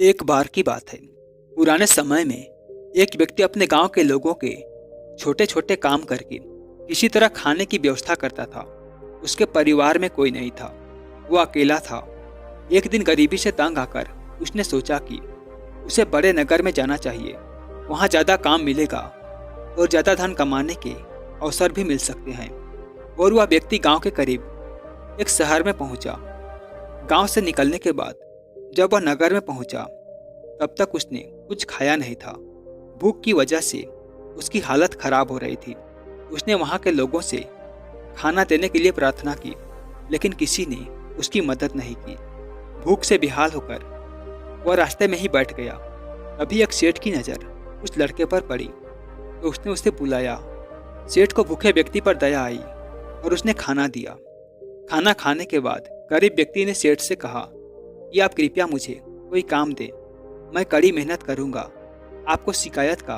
एक बार की बात है। पुराने समय में एक व्यक्ति अपने गांव के लोगों के छोटे छोटे काम करके किसी तरह खाने की व्यवस्था करता था। उसके परिवार में कोई नहीं था, वो अकेला था। एक दिन गरीबी से तंग आकर उसने सोचा कि उसे बड़े नगर में जाना चाहिए। वहाँ ज़्यादा काम मिलेगा और ज़्यादा धन कमाने के अवसर भी मिल सकते हैं। और वह व्यक्ति गांव के करीब एक शहर में पहुंचा। गांव से निकलने के बाद जब वह नगर में पहुंचा, तब तक उसने कुछ खाया नहीं था। भूख की वजह से उसकी हालत खराब हो रही थी। उसने वहां के लोगों से खाना देने के लिए प्रार्थना की, लेकिन किसी ने उसकी मदद नहीं की। भूख से बेहाल होकर वह रास्ते में ही बैठ गया। तभी एक सेठ की नज़र उस लड़के पर पड़ी तो उसने उसे बुलाया। सेठ को भूखे व्यक्ति पर दया आई और उसने खाना दिया। खाना खाने के बाद गरीब व्यक्ति ने सेठ से कहा कि आप कृपया मुझे कोई काम दें, मैं कड़ी मेहनत करूंगा, आपको शिकायत का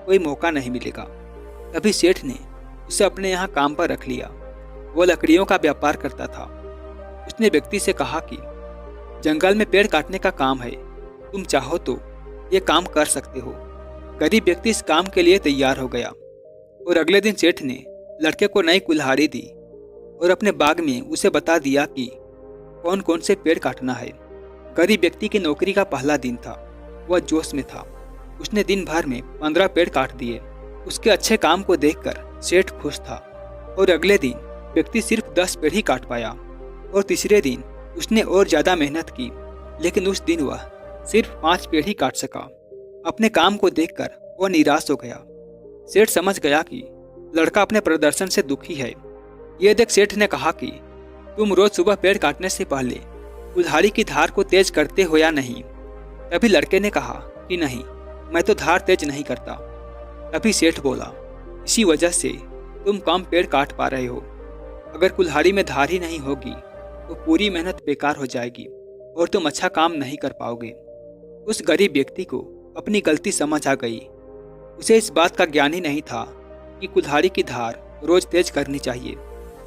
कोई मौका नहीं मिलेगा। तभी सेठ ने उसे अपने यहाँ काम पर रख लिया। वो लकड़ियों का व्यापार करता था। उसने व्यक्ति से कहा कि जंगल में पेड़ काटने का काम है, तुम चाहो तो ये काम कर सकते हो। गरीब व्यक्ति इस काम के लिए तैयार हो गया और अगले दिन सेठ ने लड़के को नई कुल्हाड़ी दी और अपने बाग में उसे बता दिया कि कौन कौन से पेड़ काटना है। गरीब व्यक्ति की नौकरी का पहला दिन था। वह जोश में था। उसने दिन भर में 15 पेड़ काट दिए। उसके अच्छे काम को देखकर सेठ खुश था। और अगले दिन व्यक्ति सिर्फ 10 पेड़ ही काट पाया। और तीसरे दिन उसने और ज़्यादा मेहनत की, लेकिन उस दिन वह सिर्फ 5 पेड़ ही काट सका। अपने काम को देखकर वह निराश हो गया। सेठ समझ गया कि लड़का अपने प्रदर्शन से दुखी है। यह देख सेठ ने कहा कि तुम रोज सुबह पेड़ काटने से पहले कुल्हाड़ी की धार को तेज करते हो या नहीं? तभी लड़के ने कहा कि नहीं, मैं तो धार तेज नहीं करता। तभी सेठ बोला, इसी वजह से तुम कम पेड़ काट पा रहे हो। अगर कुल्हाड़ी में धार ही नहीं होगी तो पूरी मेहनत बेकार हो जाएगी और तुम अच्छा काम नहीं कर पाओगे। उस गरीब व्यक्ति को अपनी गलती समझ आ गई। उसे इस बात का ज्ञान ही नहीं था कि कुल्हाड़ी की धार रोज तेज करनी चाहिए।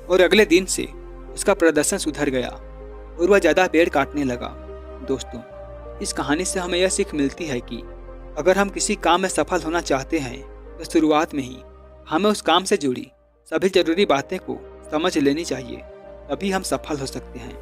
और अगले दिन से उसका प्रदर्शन सुधर गया और वह ज़्यादा पेड़ काटने लगा। दोस्तों, इस कहानी से हमें यह सीख मिलती है कि अगर हम किसी काम में सफल होना चाहते हैं तो शुरुआत में ही हमें उस काम से जुड़ी सभी जरूरी बातें को समझ लेनी चाहिए, तभी हम सफल हो सकते हैं।